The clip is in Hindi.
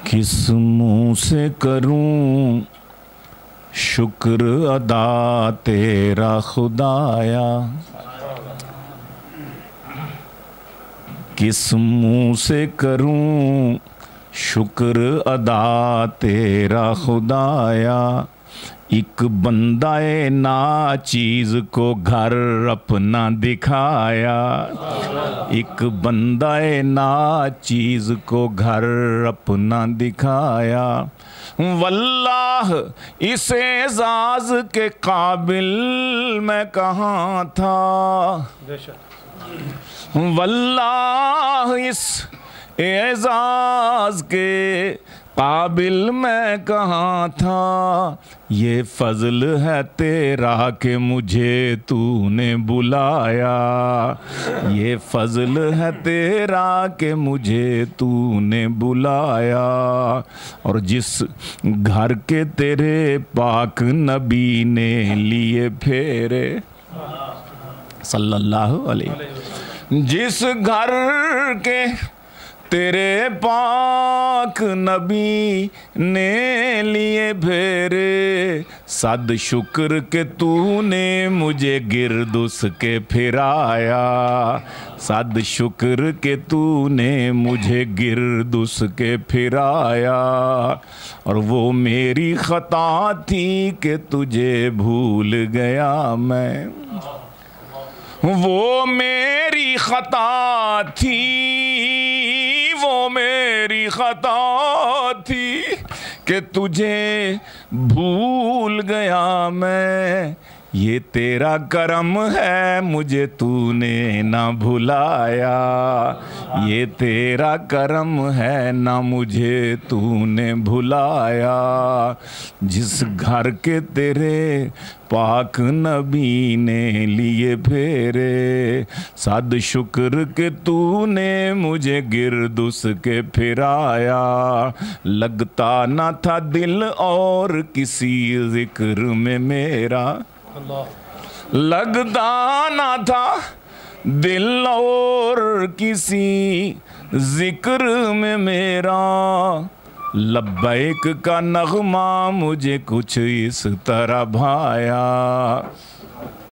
किस मुँह से करूं शुक्र अदा तेरा खुदाया, किस मुँह से करूं शुक्र अदा तेरा खुदाया। एक बंदाए ना चीज़ को घर अपना दिखाया, एक बंदाए ना चीज़ को घर अपना दिखाया। वल्लाह इस एजाज़ के काबिल मैं कहाँ था, वल्लाह इस एजाज़ के काबिल मैं कहाँ था। ये फज़ल है तेरा कि मुझे तूने बुलाया, ये फज़ल है तेरा कि मुझे तूने बुलाया। और जिस घर के तेरे पाक नबी ने लिए फेरे सल्लल्लाहु अलैहि, जिस घर के तेरे पाक नबी ने लिए फेरे, सद शुक्र के तूने मुझे गिरद उसके फिराया, सद शुक्र के तूने मुझे गिरद उसके फिराया। और वो मेरी खता थी कि तुझे भूल गया मैं, वो मेरी खता थी, वो मेरी खता थी कि तुझे भूल गया मैं। ये तेरा करम है मुझे तूने ना भुलाया, ये तेरा करम है ना मुझे तूने भुलाया। जिस घर के तेरे पाक नबी ने लिए फेरे, सद शुक्र के तूने मुझे गिरद उसके फिराया। लगता ना था दिल और किसी जिक्र में मेरा, लगता ना था दिल और किसी जिक्र में मेरा। लब्बैक का नगमा मुझे कुछ इस तरह भाया,